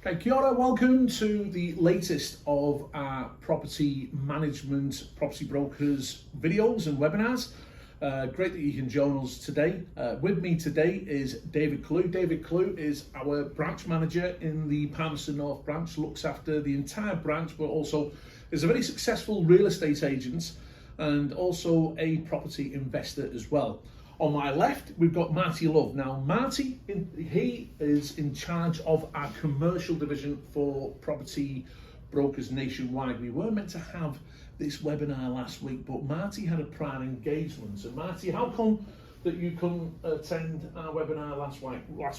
Okay, kia ora, welcome to the latest of our property management, property brokers videos and webinars. Great that you can join us today. With me today is David Klue. David Klue is our branch manager in the Palmerston North branch, looks after the entire branch, but also is a very successful real estate agent and also a property investor as well. On my left, we've got Marty Love. Now, Marty, he is in charge of our commercial division for property brokers nationwide. We were meant to have this webinar last week, but Marty had a prior engagement. So, Marty, how come that you couldn't attend our webinar last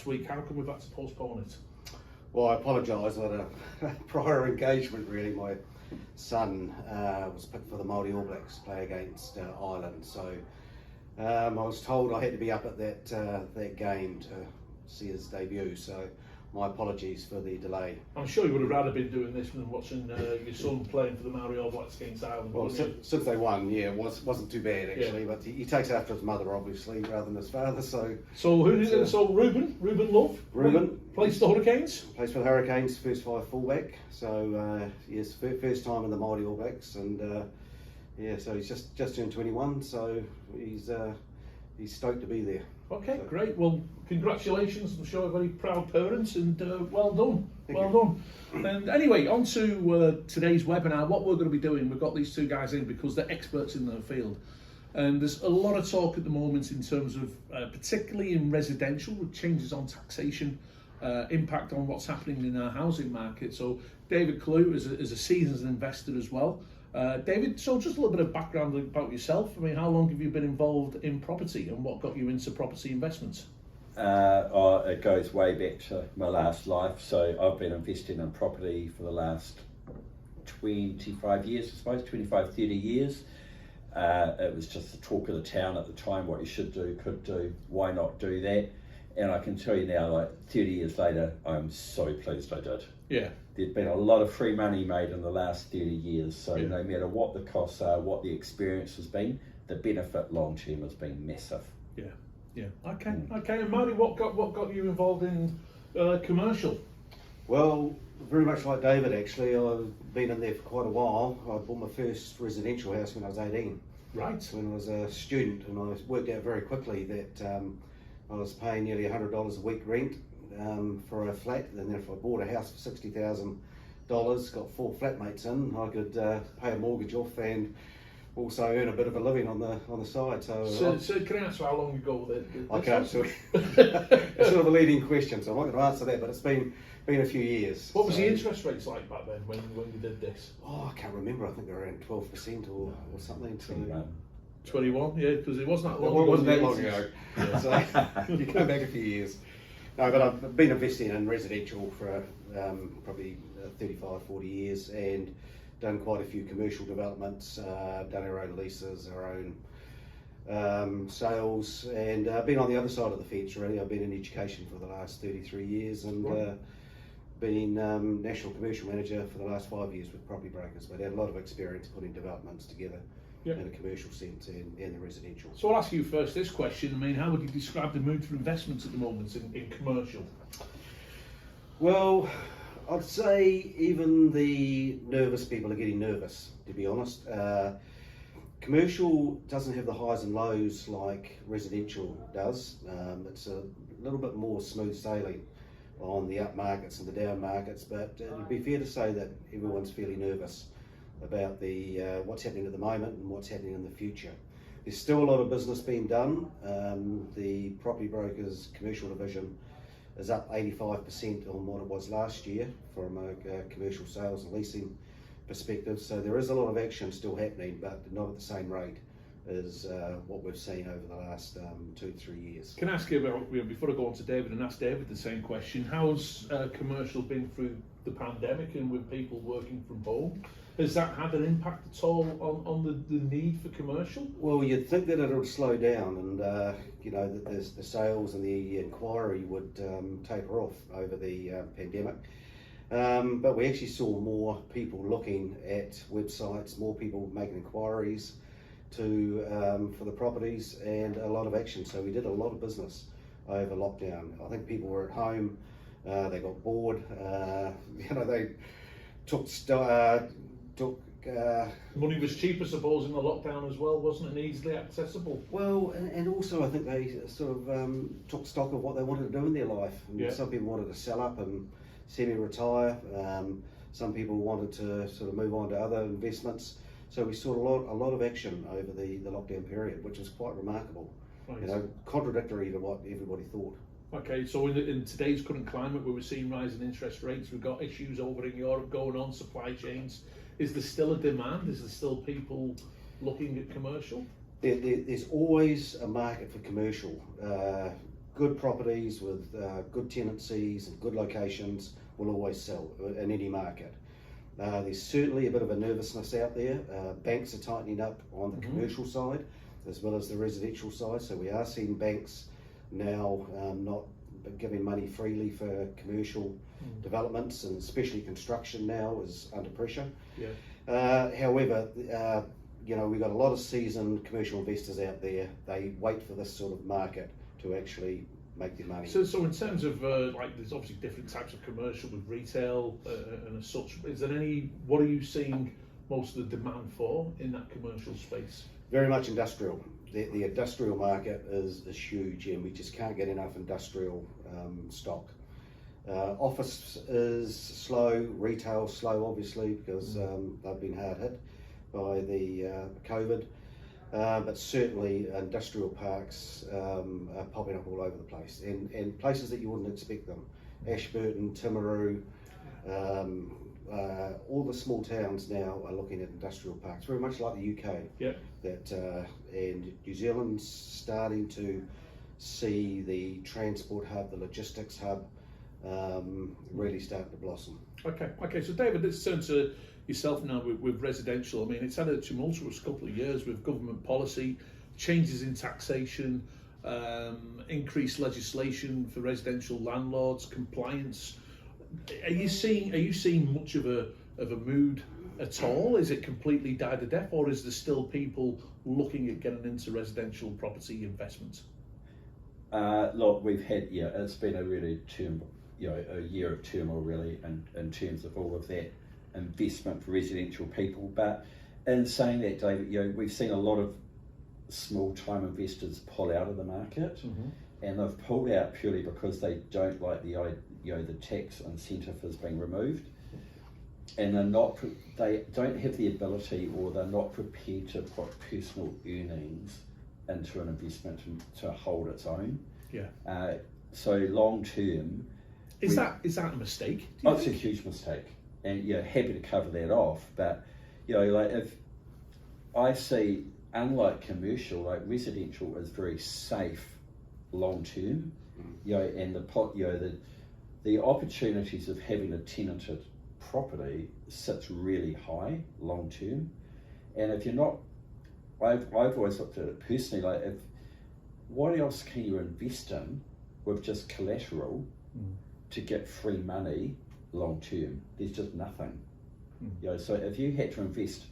week? How come we've had to postpone it? Well, I apologise. I had a prior engagement, really. My son was picked for the Māori All Blacks to play against Ireland, so I was told I had to be up at that game to see his debut, so my apologies for the delay. I'm sure you would have rather been doing this than watching your son playing for the Māori All Blacks against Ireland. Well, since they won, yeah, it wasn't too bad actually, but he takes after his mother obviously rather than his father. So Ruben Love, plays for the Hurricanes. Plays for the Hurricanes, first five fullback. So yes, first time in the Māori All Blacks, and yeah, so he's just turned 21, so he's stoked to be there. Okay, so great. Well, congratulations. I'm sure very proud parents, and well done. Well done. And anyway, on to today's webinar. What we're going to be doing, we've got these two guys in because they're experts in their field. And there's a lot of talk at the moment in terms of, particularly in residential, with changes on taxation, impact on what's happening in our housing market. So David Klue is a seasoned investor as well. David, so just a little bit of background about yourself. I mean, how long have you been involved in property and what got you into property investments? It goes way back to my last life. So I've been investing in property for the last 25 years, I suppose, 25, 30 years. It was just the talk of the town at the time, what you should do, could do, why not do that? And I can tell you now, like 30 years later, I'm so pleased I did. Yeah. There's been a lot of free money made in the last 30 years, so no matter what the costs are, what the experience has been, the benefit long term has been massive. Yeah. Okay. And Marty, what got you involved in commercial? Well, very much like David actually. I've been in there for quite a while. I bought my first residential house when I was 18. Right. When I was a student, and I worked out very quickly that I was paying nearly $100 a week rent for a flat, and then if I bought a house for $60,000, got 4 flatmates in, I could pay a mortgage off and also earn a bit of a living on the side. So can I ask how long ago I can't answer. It's sort of a leading question, so I'm not going to answer that. But it's been a few years. What was the interest rates like back then when you did this? Oh, I can't remember. I think they were around 12% or something. 21, yeah, because it wasn't that long ago. It wasn't that long ago. Yeah. So you go back a few years. No, but I've been investing in residential for probably 35, 40 years and done quite a few commercial developments, done our own leases, our own sales, and been on the other side of the fence really. I've been in education for the last 33 years and been National Commercial Manager for the last 5 years with property brokers, but had a lot of experience putting developments together. In a commercial sense and the residential. So I'll ask you first this question. I mean, how would you describe the mood for investments at the moment in commercial? Well, I'd say even the nervous people are getting nervous, to be honest. Commercial doesn't have the highs and lows like residential does. It's a little bit more smooth sailing on the up markets and the down markets, but it'd be fair to say that everyone's fairly nervous about the what's happening at the moment and what's happening in the future. There's still a lot of business being done. The property brokers commercial division is up 85% on what it was last year from a commercial sales and leasing perspective. So there is a lot of action still happening, but not at the same rate as what we've seen over the last 2 to 3 years. Can I ask you about, before I go on to David and ask David the same question, how's commercial been through the pandemic and with people working from home? Has that had an impact at all on the need for commercial? Well, you'd think that it would slow down and that the sales and the inquiry would taper off over the pandemic. But we actually saw more people looking at websites, more people making inquiries for the properties, and a lot of action. So we did a lot of business over lockdown. I think people were at home They got bored. They took Money was cheap, I suppose, in the lockdown as well, wasn't it, and easily accessible? well, and also I think they sort of took stock of what they wanted to do in their life. And Yeah. some people wanted to sell up and semi-retire. Some people wanted to sort of move on to other investments. So we saw a lot of action over the lockdown period, which was quite remarkable. Right. Contradictory to what everybody thought. Okay, so in today's current climate, where we're seeing rising interest rates, we've got issues over in Europe going on, supply chains. Is there still a demand? Is there still people looking at commercial? There's always a market for commercial. Good properties with good tenancies and good locations will always sell in any market. There's certainly a bit of a nervousness out there. Banks are tightening up on the commercial side as well as the residential side, so we are seeing banks now not giving money freely for commercial developments, and especially construction now is under pressure. Yeah. However, we've got a lot of seasoned commercial investors out there. They wait for this sort of market to actually make their money. So in terms of there's obviously different types of commercial with retail and as such. Is there what are you seeing most of the demand for in that commercial space? Very much industrial. The industrial market is huge, and we just can't get enough industrial stock. Office is slow, retail slow, obviously, because they've been hard hit by the COVID. But certainly industrial parks are popping up all over the place, and places that you wouldn't expect them. Ashburton, Timaru, all the small towns now are looking at industrial parks, very much like the UK. Yeah. And New Zealand's starting to see the transport hub, the logistics hub, really starting to blossom. Okay. So David, let's turn to yourself now with residential. I mean, it's had a tumultuous couple of years with government policy, changes in taxation, increased legislation for residential landlords, compliance. Are you seeing much of a mood at all? Is it completely died a death, or is there still people looking at getting into residential property investment? Look, we've had it's been a really a year of turmoil really, in terms of all of that investment for residential people. But in saying that, David, we've seen a lot of small-time investors pull out of the market, and they've pulled out purely because they don't like the tax incentive is being removed, and they don't have the ability, or they're not prepared to put personal earnings into an investment to hold its own. Yeah. So long term, is that a mistake? It's a huge mistake, and happy to cover that off. But if I see, unlike commercial, like residential is very safe long term, and the opportunities of having a tenanted property sits really high long term. And if you're not, I've always looked at it personally, what else can you invest in with just collateral to get free money long term? There's just nothing. So if you had to invest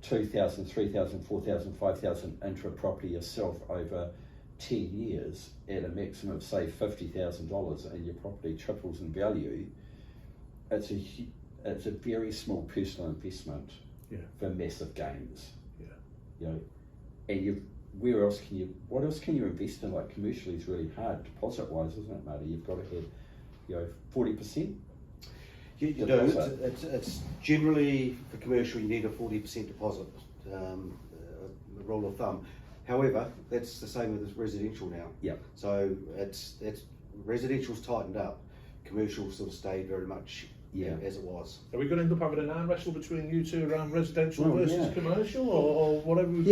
2,000, 3,000, 4,000, 5,000 into a property yourself over 10 years at a maximum of say $50,000, and your property triples in value, it's a very small personal investment for massive gains. And what else can you invest in? Like commercially is really hard deposit wise, isn't it, Marty? You've got to have 40%. You do. It's generally for commercial you need a 40% deposit, rule of thumb. However, that's the same with residential now. Yeah. So it's residential's tightened up, commercial sort of stayed very much as it was. Are we going to end up having an arm wrestle between you two around residential versus commercial, or whatever? I'm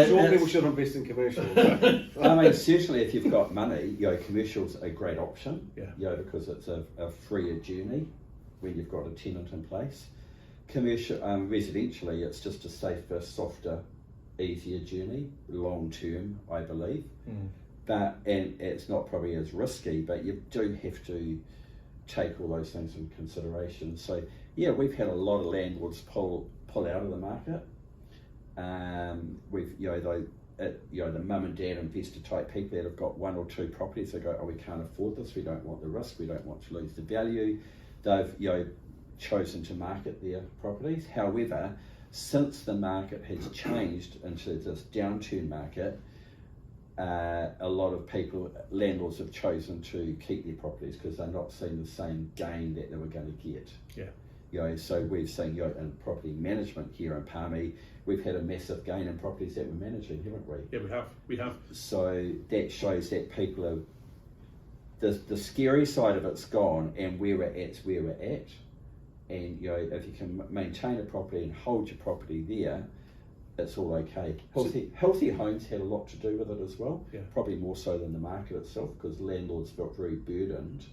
sure people should invest in commercial. I mean, certainly if you've got money, commercial's a great option. Because it's a freer journey when you've got a tenant in place. Commercial, residentially, it's just a safer, softer, easier journey, long term, I believe. And it's not probably as risky, but you do have to take all those things into consideration. So we've had a lot of landlords pull out of the market. the mum and dad investor type people that have got one or two properties, they go, oh, we can't afford this, we don't want the risk, we don't want to lose the value. They've chosen to market their properties. However, since the market has changed into this downturn market, a lot of landlords have chosen to keep their properties because they're not seeing the same gain that they were going to get. Yeah. So we've seen in property management here in Palmy, we've had a massive gain in properties that we're managing, haven't we? Yeah, we have. So that shows that people are, the scary side of it's gone, and where we're at's where we're at. And if you can maintain a property and hold your property there, it's all okay. Healthy homes had a lot to do with it as well, probably more so than the market itself, because landlords felt very burdened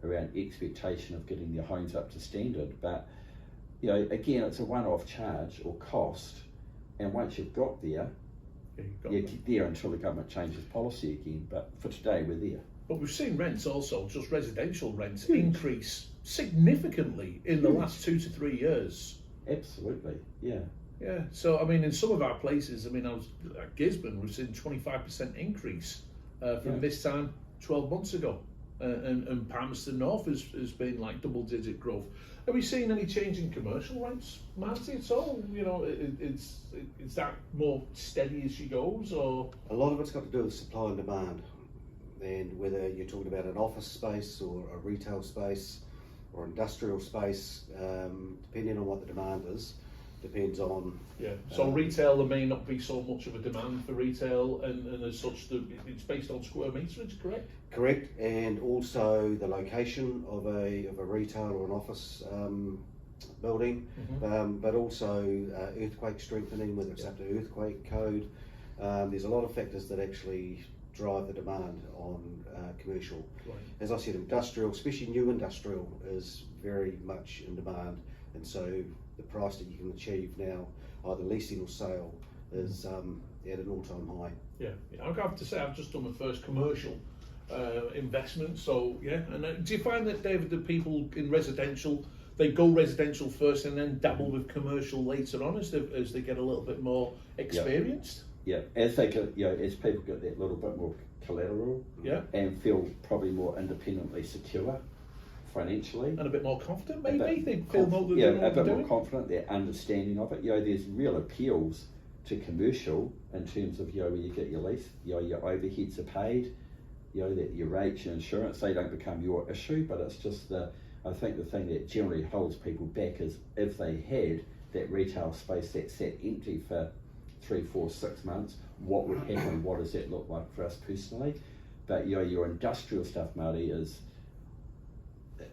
around expectation of getting their homes up to standard. But again, it's a one-off charge or cost, and once you've got there, you're there until the government changes policy again. But for today, we're there. But we've seen rents also, just residential rents, increase significantly in the last 2 to 3 years. Absolutely, yeah. Yeah, so I mean, in some of our places, I mean, I was at Gisborne, we've seen 25% increase from this time 12 months ago. And Palmerston North has been like double-digit growth. Are we seeing any change in commercial rents, Marty, at all? Is that more steady as she goes, or? A lot of it's got to do with supply and demand, and whether you're talking about an office space or a retail space or industrial space, depending on what the demand is, depends on. Yeah. So retail, there may not be so much of a demand for retail, and as such, it's based on square meterage, correct? Correct, and also the location of a retail or an office building, but also earthquake strengthening, whether it's up to earthquake code. There's a lot of factors that actually drive the demand on commercial. Right. As I said, industrial, especially new industrial, is very much in demand, and so the price that you can achieve now, either leasing or sale, is at an all-time high. Yeah, I have to say, I've just done my first commercial investment, so yeah. And do you find that, David, that people in residential, they go residential first and then dabble with commercial later on as they get a little bit more experienced? Yeah, as they get, as people get that little bit more collateral, and feel probably more independently secure financially, and a bit more confident, maybe they feel more confident, their understanding of it. There's real appeals to commercial in terms of where you get your lease, your overheads are paid, that your rates, your insurance, they don't become your issue. But it's just I think the thing that generally holds people back is if they had that retail space that sat empty for 3, 4, 6 months, what would happen? What does that look like for us personally? But your industrial stuff, Marty,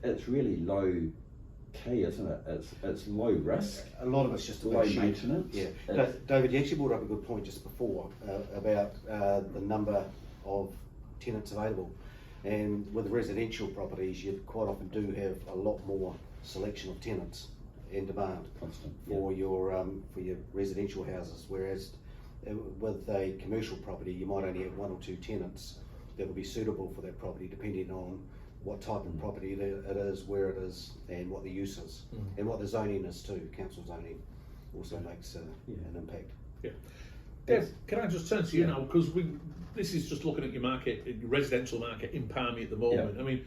it's really low key, isn't it? It's low risk. A lot of it's just low maintenance. Yeah. David, you actually brought up a good point just before about the number of tenants available, and with residential properties, you quite often do have a lot more selection of tenants in demand for your residential houses, whereas with a commercial property, you might only have 1 or 2 tenants that will be suitable for that property, depending on what type of property it is, where it is, and what the use is, and what the zoning is too. Council zoning also makes an impact. Yeah. Dave, can I just turn to you now, because this is just looking at your market, your residential market in Palmy at the moment. I mean,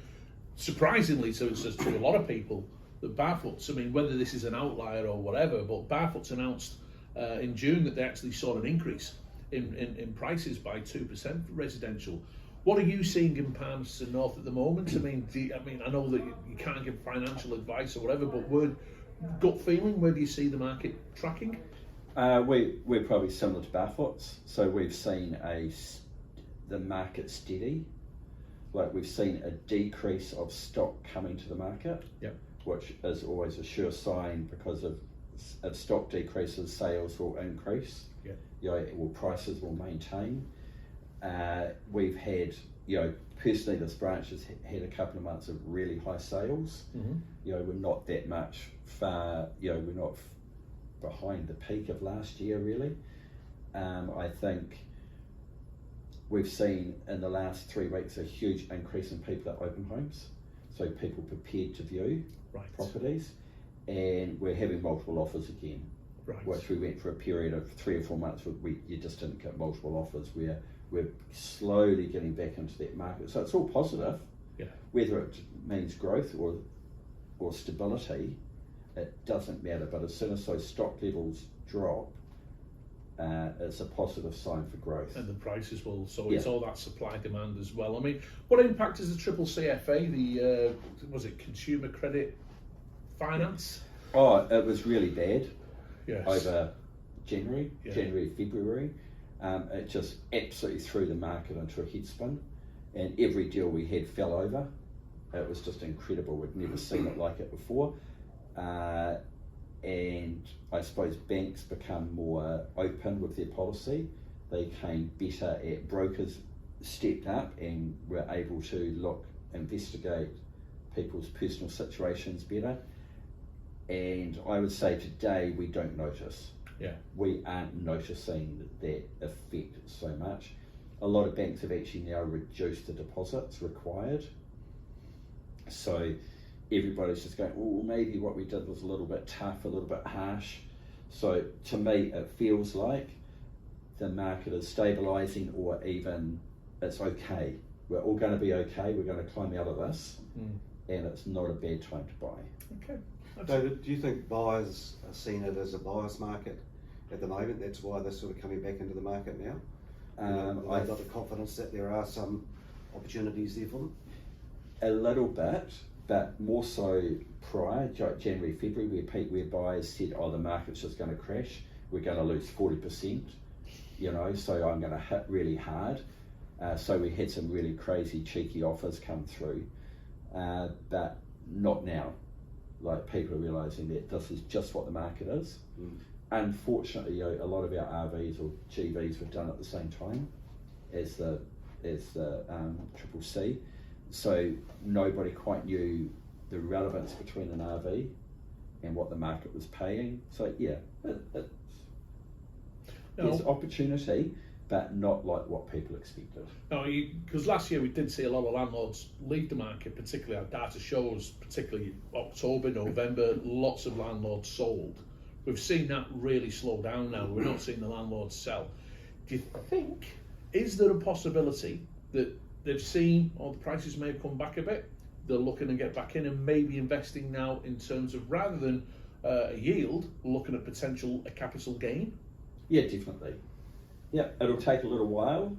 surprisingly to a lot of people, that Barfoot's, I mean, whether this is an outlier or whatever, but Barfoot's announced in June that they actually saw an increase in prices by 2% for residential. What are you seeing in Palmerston North at the moment? I mean, I know that you can't give financial advice or whatever, but gut feeling, where do you see the market tracking? We're probably similar to Barfoot's, so we've seen the market steady. Like, we've seen a decrease of stock coming to the market, which is always a sure sign, because if stock decreases, sales will increase. Prices will maintain. We've had, personally, this branch has had a couple of months of really high sales. We're not that much far, we're not behind the peak of last year, really. I think we've seen in the last 3 weeks a huge increase in people at open homes, so people prepared to view properties, and we're having multiple offers again. Right. which we went for a period of 3 or 4 months where you just didn't get multiple offers. We're slowly getting back into that market. So it's all positive. Yeah. Whether it means growth or stability, it doesn't matter. But as soon as those stock levels drop, it's a positive sign for growth. And the prices will, so Yeah. it's all that supply demand as well. I mean, what impact is the CCCFA, was it Consumer Credit Finance? Oh, it was really bad Yes. over January, Yeah. February. It just absolutely threw the market into a head spin, and every deal we had fell over. It was just incredible. We'd never seen it like it before. And I suppose banks become more open with their policy. They became better at, brokers stepped up and were able to investigate people's personal situations better. And I would say today we don't notice. Yeah. We aren't noticing that effect so much. A lot of banks have actually now reduced the deposits required. So everybody's just going, oh, maybe what we did was a little bit tough, a little bit harsh. So to me, it feels like the market is stabilising, or even it's okay. We're all going to be okay. We're going to climb out of this, and it's not a bad time to buy. Okay. David, do you think buyers are seeing it as a buyer's market at the moment? That's why they're sort of coming back into the market now? I've got the confidence that there are some opportunities there for them? A little bit, but more so prior, January, February, where buyers said, oh, the market's just going to crash, we're going to lose 40%, so I'm going to hit really hard. So we had some really crazy, cheeky offers come through, but not now. Like, people are realising that this is just what the market is. Unfortunately, a lot of our RVs or GVs were done at the same time as the CCC. So nobody quite knew the relevance between an RV and what the market was paying. So yeah, there's opportunity, but not like what people expected. No, because last year we did see a lot of landlords leave the market, particularly our data shows, particularly October, November, lots of landlords sold. We've seen that really slow down now. We're not seeing the landlords sell. Do you think, is there a possibility that they've seen, or the prices may have come back a bit, they're looking to get back in and maybe investing now in terms of, rather than a yield, looking at potential a capital gain? Yeah, definitely. Yeah, it'll take a little while,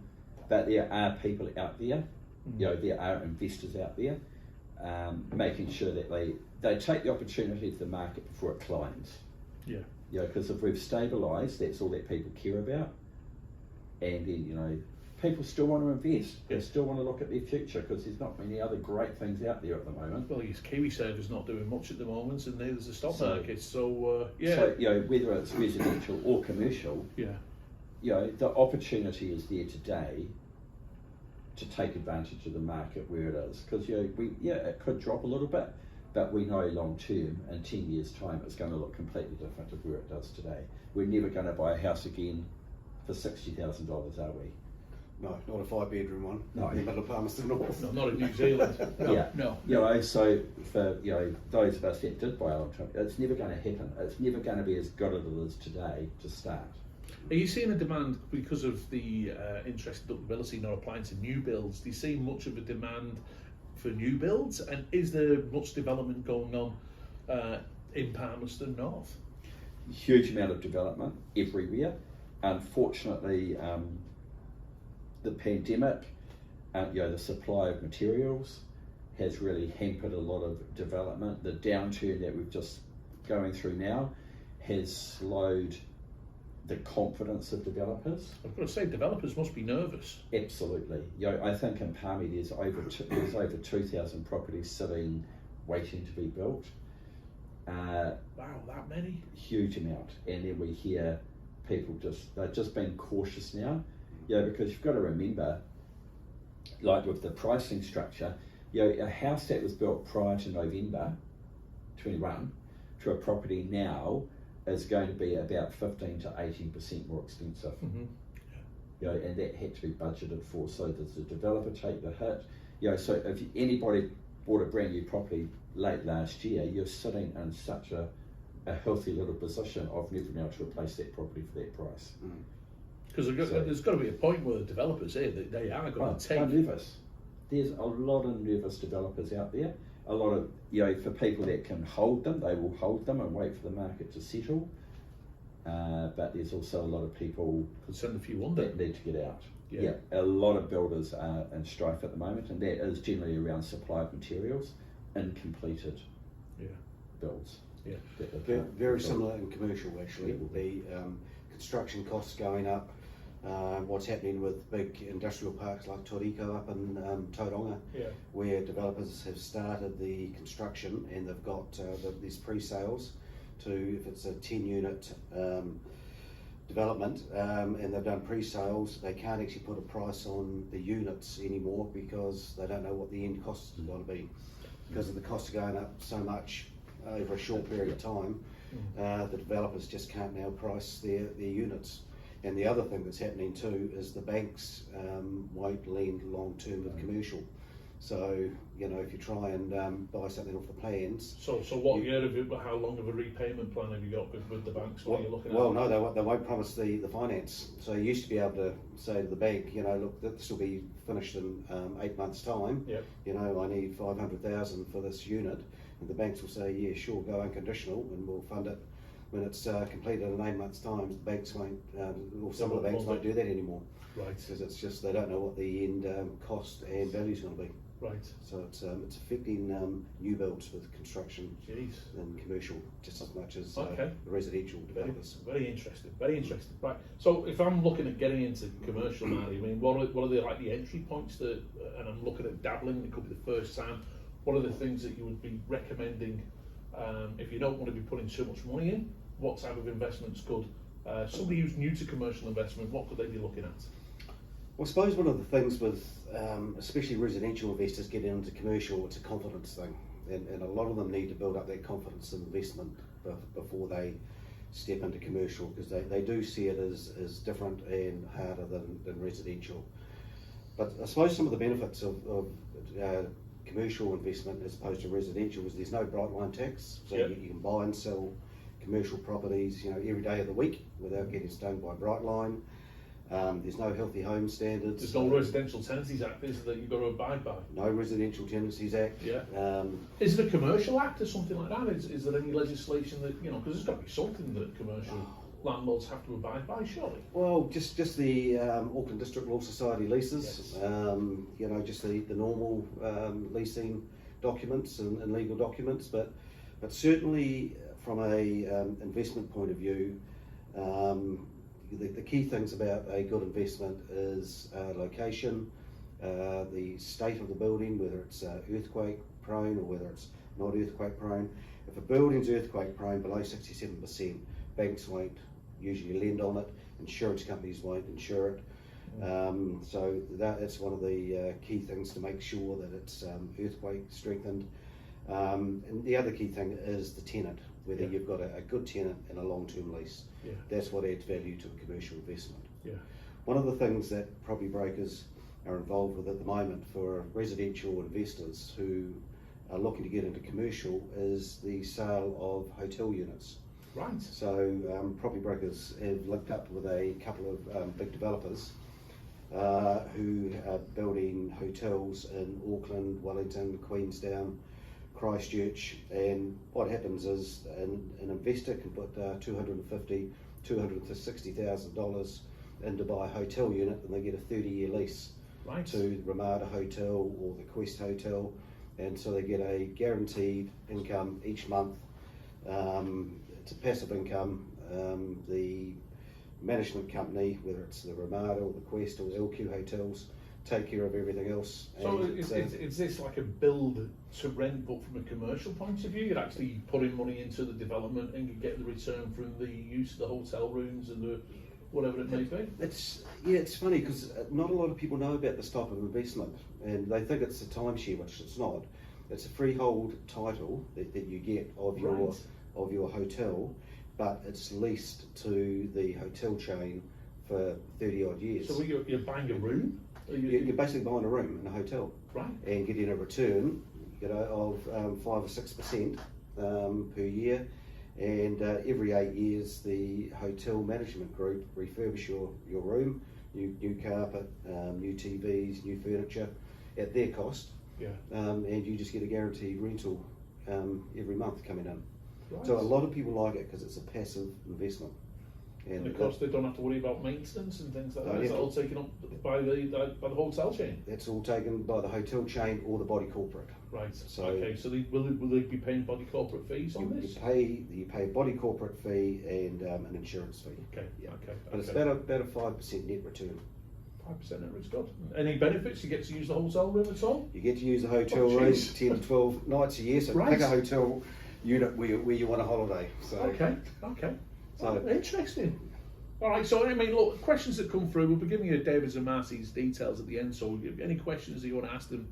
but there are people out there, there are investors out there, making sure that they take the opportunity of the market before it climbs. Yeah. Because if we've stabilised, that's all that people care about. And then, people still want to invest. They still want to look at their future, because there's not many other great things out there at the moment. Well, KiwiServe's not doing much at the moment, and neither's the stock market. So, So, whether it's residential or commercial, the opportunity is there today to take advantage of the market where it is. Because, it could drop a little bit, but we know long term, in 10 years' time, it's going to look completely different to where it does today. We're never going to buy a house again for $60,000, are we? No, not a 5-bedroom one. No. In the middle of Palmerston North. No, not in New Zealand. No. So for those of us that did buy a long time, it's never going to happen. It's never going to be as good as it is today to start. Are you seeing a demand because of the interest deductibility not applying to new builds? Do you see much of a demand for new builds, and is there much development going on in Palmerston North? Huge amount of development everywhere. Unfortunately, the pandemic, the supply of materials has really hampered a lot of development. The downturn that we're just going through now has slowed the confidence of developers. I've got to say, developers must be nervous. Absolutely. I think in Palmy there's over 2,000 properties sitting waiting to be built. Wow, that many? Huge amount. And then we hear people they're just being cautious now. Because you've got to remember, like with the pricing structure, a house that was built prior to November 21 to a property now is going to be about 15 to 18% more expensive. And that had to be budgeted for. So does the developer take the hit? So if anybody bought a brand new property late last year, you're sitting in such a a healthy little position of never being able to replace that property for that price. Because there's got to be a point where the developers here that they are going to take. They're nervous. There's a lot of nervous developers out there. A lot of, for people that can hold them, they will hold them and wait for the market to settle. But there's also a lot of people Concerned if you wonder that need to get out. Yeah. A lot of builders are in strife at the moment, and that is generally around supply of materials and completed builds. Very similar in commercial actually. Will be construction costs going up. What's happening with big industrial parks like Toriko up in Tauranga, where developers have started the construction and they've got these pre-sales to, if it's a 10-unit development and they've done pre-sales, they can't actually put a price on the units anymore because they don't know what the end cost is going to be. Because of the costs are going up so much over a short period of time, the developers just can't now price their units. And the other thing that's happening too is the banks won't lend long term with commercial. So, if you try and buy something off the plans. So what year have you, how long of a repayment plan have you got with the banks? What are you looking at? Well, no, they won't promise the finance. So you used to be able to say to the bank, look, this will be finished in 8 months' time. I need 500,000 for this unit. And the banks will say, yeah, sure, go unconditional and we'll fund it. When it's completed in 8 months' time, the banks won't, or some of the banks won't do that anymore. Right. Because it's just, they don't know what the end cost and value is going to be. Right. So it's affecting new builds with construction and commercial just as much as residential developers. Very interesting. Very interesting. Right. So if I'm looking at getting into commercial, Marty, I mean, what are the entry points that, and I'm looking at dabbling, it could be the first time. What are the things that you would be recommending if you don't want to be putting too much money in? What type of investments could somebody who's new to commercial investment, what could they be looking at? Well, I suppose one of the things with especially residential investors getting into commercial, it's a confidence thing, and a lot of them need to build up that confidence in investment before they step into commercial, because they do see it as different and harder than residential. But I suppose some of the benefits of commercial investment as opposed to residential is there's no bright line tax, so you can buy and sell commercial properties every day of the week without getting stung by bright line. There's no healthy home standards. There's no Residential Tenancies Act, is there, that you've got to abide by? No Residential Tenancies Act. Is it a Commercial Act or something like that? Is there any legislation that, because there's got to be something that commercial landlords have to abide by, surely? Well, just the Auckland District Law Society leases, just the normal leasing documents and legal documents, but certainly from a investment point of view, the key things about a good investment is location, the state of the building, whether it's earthquake prone or whether it's not earthquake prone. If a building's earthquake prone below 67%, banks won't usually lend on it, insurance companies won't insure it. So that's one of the key things to make sure that it's earthquake strengthened. And the other key thing is the tenant, whether you've got a good tenant and a long-term lease. That's what adds value to a commercial investment. One of the things that property brokers are involved with at the moment for residential investors who are looking to get into commercial is the sale of hotel units. Right. So property brokers have linked up with a couple of big developers who are building hotels in Auckland, Wellington, Queenstown, Christchurch, and what happens is an investor can put $250,000, $260,000 in to buy a hotel unit, and they get a 30-year lease to the Ramada Hotel or the Quest Hotel, and so they get a guaranteed income each month. It's a passive income. The management company, whether it's the Ramada or the Quest or the LQ hotels, take care of everything else. So is this like a build to rent, but from a commercial point of view? You're actually putting money into the development and you get the return from the use of the hotel rooms and the whatever it may be? It's funny because not a lot of people know about this type of investment, and they think it's a timeshare, which it's not. It's a freehold title that you get of your hotel, but it's leased to the hotel chain for 30 odd years. So you're buying a room? You're basically buying a room in a hotel, and getting a return, of 5 or 6% per year, And every 8 years, the hotel management group refurbish your room, new carpet, new TVs, new furniture, at their cost. Yeah. And you just get a guaranteed rental every month coming in. Right. So a lot of people like it because it's a passive investment. And of course, they don't have to worry about maintenance and things like that. No, Is that all taken up by the hotel chain? That's all taken by the hotel chain or the body corporate. Right. So- okay. So will they be paying body corporate fees on You this? pay a body corporate fee and an insurance fee. Okay. Yeah. Okay. But it's okay. about a 5% net return. 5% net risk. Good. Any benefits? You get to use the hotel room at all? You get to use the hotel Oh, room jeez. 10 to 12 nights a year. So Right. pick a hotel unit where you want a holiday. So Okay. Okay. So- Oh, interesting. All right. So I mean, look, questions that come through, we'll be giving you David's and Marty's details at the end. So if any questions that you want to ask them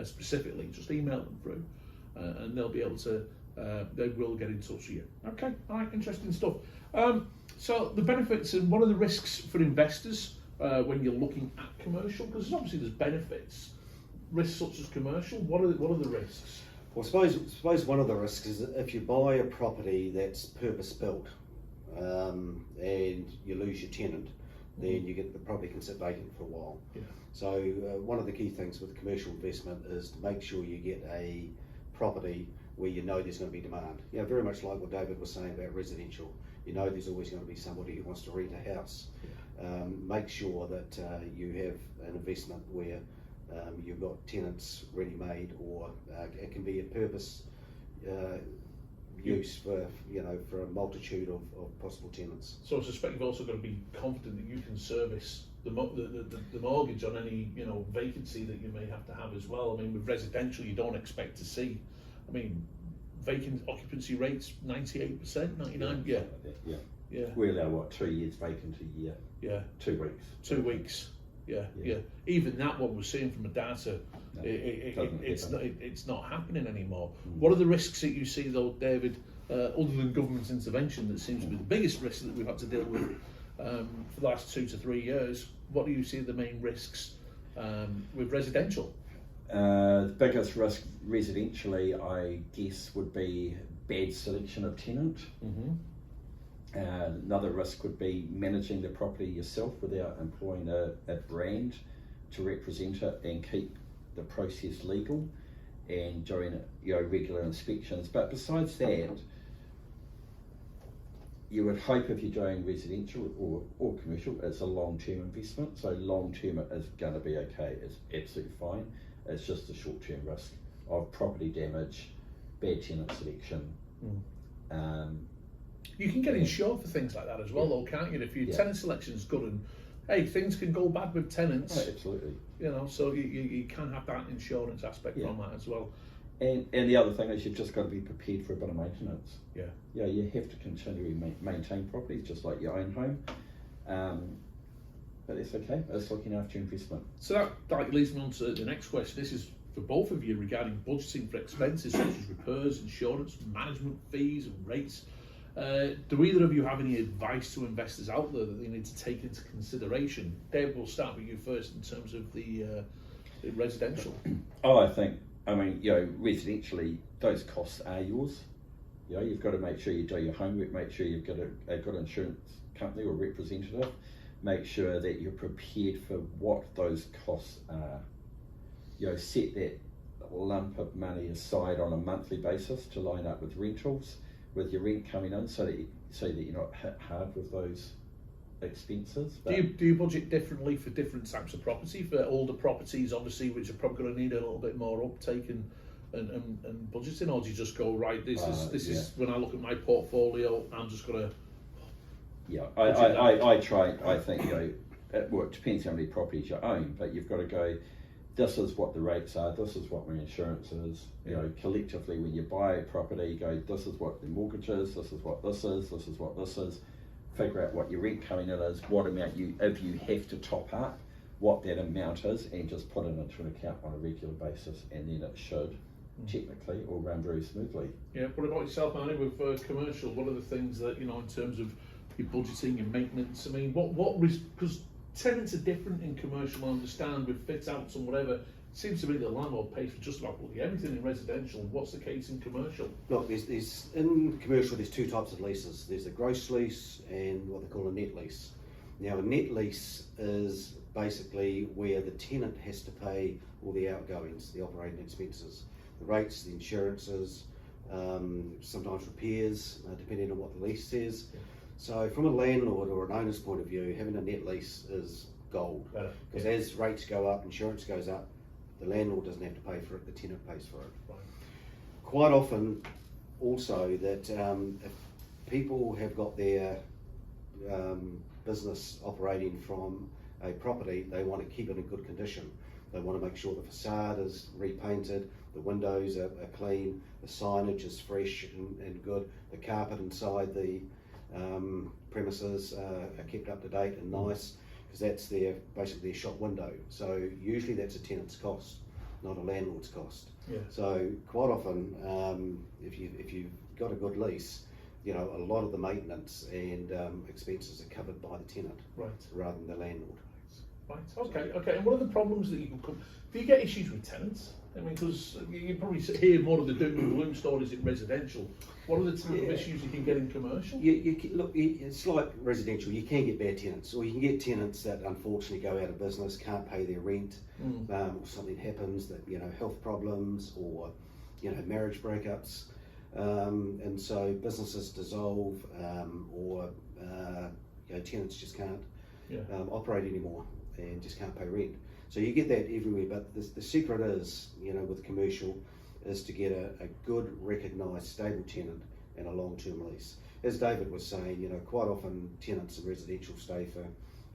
specifically, just email them through, and they'll be able to. They will get in touch with you. Okay. All right. Interesting stuff. So the benefits and what are the risks for investors when you're looking at commercial? Because obviously there's benefits, risks such as commercial. What are the risks? Well, I suppose one of the risks is that if you buy a property that's purpose built and you lose your tenant, then the property can sit vacant for a while. Yeah. So one of the key things with commercial investment is to make sure you get a property where you know there's going to be demand. You know, very much like what David was saying about residential. You know there's always going to be somebody who wants to rent a house. Make sure that you have an investment where you've got tenants ready-made, or it can be a purpose use for a multitude of possible tenants. So I suspect you've also got to be confident that you can service the mortgage on any vacancy that you may have to have as well. I mean, with residential, you don't expect to see. I mean, vacant occupancy rates 98%, 99%. Yeah. Yeah. Yeah. We allow 2 years vacant a year. Yeah. 2 weeks. 2 weeks. Yeah. Yeah. Even that one we're seeing from the data, No, it's not happening anymore. Mm. What are the risks that you see though, David, other than government intervention, that seems to be the biggest risk that we've had to deal with for the last 2 to 3 years? What do you see the main risks with residential? The biggest risk residentially, I guess, would be bad selection of tenant. Mm-hmm. Another risk would be managing the property yourself without employing a brand to represent it and keep the process legal and doing regular inspections. But besides that, you would hope if you're doing residential or commercial, it's a long-term investment. So long-term it is going to be okay. It's absolutely fine. It's just a short-term risk of property damage, bad tenant selection. You can get insured for things like that as well, though, can't you? If your tenant selection's good, and hey, things can go bad with tenants. Oh, absolutely. So you can have that insurance aspect from that as well. And the other thing is you've just got to be prepared for a bit of maintenance. Yeah. Yeah, you have to continually maintain properties just like your own home. But it's okay. It's looking after your investment. So that leads me on to the next question. This is for both of you regarding budgeting for expenses such as repairs, insurance, management fees and rates. Do either of you have any advice to investors out there that they need to take into consideration? Dave, we'll start with you first in terms of the residential. Residentially, those costs are yours. You've got to make sure you do your homework, make sure you've got a good insurance company or representative, make sure that you're prepared for what those costs are. Set that lump of money aside on a monthly basis to line up with rentals, with your rent coming in, so that you're not hit hard with those expenses. Do you budget differently for different types of property? For older properties, obviously, which are probably going to need a little bit more uptake and budgeting, or do you just go right? This is when I look at my portfolio, I'm just going to. Yeah, I try. I think it depends how many properties you own, but you've got to go. This is what the rates are. This is what my insurance is. Collectively, when you buy a property, you go. This is what the mortgage is. This is what this is. This is what this is. Figure out what your rent coming in is. What amount if you have to top up, what that amount is, and just put it into an account on a regular basis, and then it should technically all run very smoothly. Yeah. What about yourself, Marty, with commercial? What are the things that in terms of your budgeting, your maintenance? I mean, what because tenants are different in commercial, I understand, with fit outs and whatever. seems to me the landlord pays for just about everything in residential. What's the case in commercial? Look, there's in commercial there's two types of leases. There's a gross lease and what they call a net lease. Now a net lease is basically where the tenant has to pay all the outgoings, the operating expenses, the rates, the insurances, sometimes repairs, depending on what the lease says. So from a landlord or an owner's point of view, having a net lease is gold, because as rates go up, insurance goes up, the landlord doesn't have to pay for it, the tenant pays for it. Right. Quite often also that if people have got their business operating from a property, they want to keep it in good condition. They want to make sure the facade is repainted, the windows are clean, the signage is fresh and good, the carpet inside the premises are kept up to date and nice, because that's basically their shop window. So usually that's a tenant's cost, not a landlord's cost. Yeah. So quite often, if you've got a good lease, you know, a lot of the maintenance and expenses are covered by the tenant, right, rather than the landlord. Right. Okay. And what are the problems that you can come? Do you get issues with tenants? I mean, because you probably hear more of the doom and gloom stories in residential. What are the type of issues you can get in commercial? Look, it's like residential. You can get bad tenants, or you can get tenants that unfortunately go out of business, can't pay their rent, or something happens that, you know, health problems or, you know, marriage breakups, and so businesses dissolve, or you know, tenants just can't operate anymore and just can't pay rent. So you get that everywhere, but the secret is, you know, with commercial, is to get a good, recognised, stable tenant and a long-term lease. As David was saying, you know, quite often tenants in residential stay for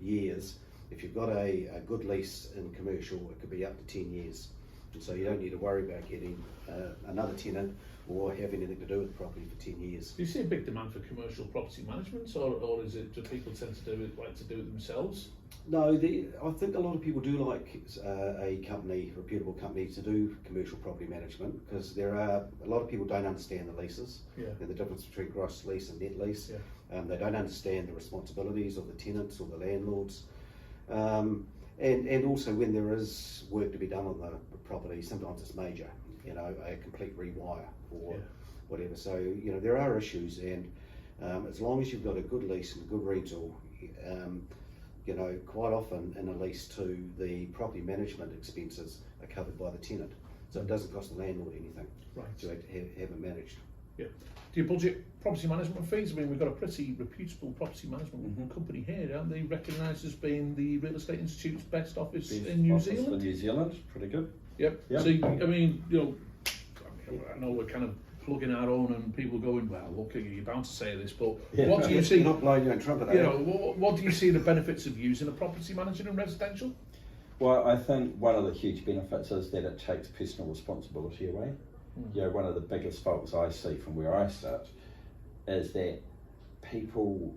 years. If you've got a good lease in commercial, it could be up to 10 years. And so you don't need to worry about getting another tenant or have anything to do with the property for 10 years. Do you see a big demand for commercial property management, or is it, do people tend to like to do it themselves? No, I think a lot of people do like a company, a reputable company, to do commercial property management, because there are a lot of people don't understand the leases and the difference between gross lease and net lease. They don't understand the responsibilities of the tenants or the landlords, and also when there is work to be done on the property, sometimes it's major, you know, a complete rewire or whatever. So, you know, there are issues, and as long as you've got a good lease and a good rental, you know, quite often in a lease too, the property management expenses are covered by the tenant, so it doesn't cost the landlord anything to have it managed. Yeah. Do you budget property management fees? I mean, we've got a pretty reputable property management company here, aren't they? Recognised as being the Real Estate Institute's best office in New Zealand. In New Zealand, pretty good. Yep. So, I mean, you know, I know we're kind of plugging our own, and people going, well, look, you're bound to say this, but what do you see? Not blowing your own trumpet. You know, what do you see the benefits of using a property manager in residential? Well, I think one of the huge benefits is that it takes personal responsibility away. You know, one of the biggest faults I see from where I sit is that people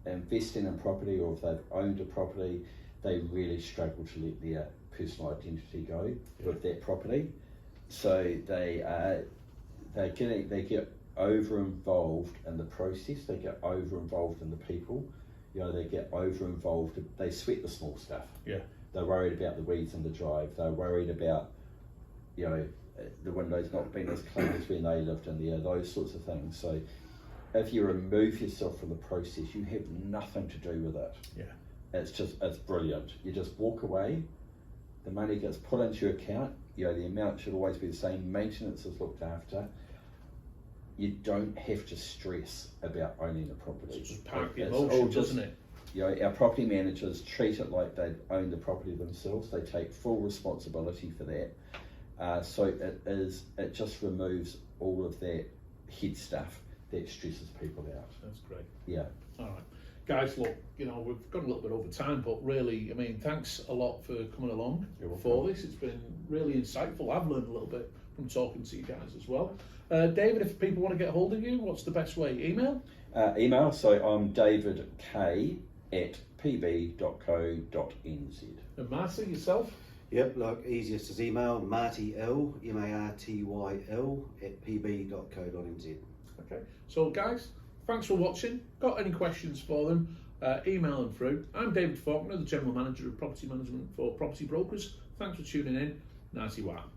investing in property, or if they've owned a property, they really struggle to let their personal identity go with that property. So they get over involved in the process. They get over involved in the people. You know, they get over involved. They sweat the small stuff. Yeah. They're worried about the weeds in the drive. They're worried about, you know, the windows not being as clean as when they lived in there. Those sorts of things. So if you remove yourself from the process, you have nothing to do with it. Yeah. It's brilliant. You just walk away. The money gets put into your account. You know, the amount should always be the same. Maintenance is looked after. You don't have to stress about owning the property. It's just park the emotion, doesn't it? You know, our property managers treat it like they own the property themselves. They take full responsibility for that. So it just removes all of that head stuff that stresses people out. That's great. Yeah. All right. Guys, look, you know, we've got a little bit over time, but really, I mean, thanks a lot for coming along for this. It's been really insightful. I've learned a little bit from talking to you guys as well. David, if people want to get hold of you, what's the best way? Email? Email, so I'm davidk@pb.co.nz. And Marty, yourself? Yep, like easiest is email, Marty L, MARTYL @pb.co.nz. Okay, so guys, thanks for watching. Got any questions for them, email them through. I'm David Faulkner, the General Manager of Property Management for Property Brokers. Thanks for tuning in. 90 watt.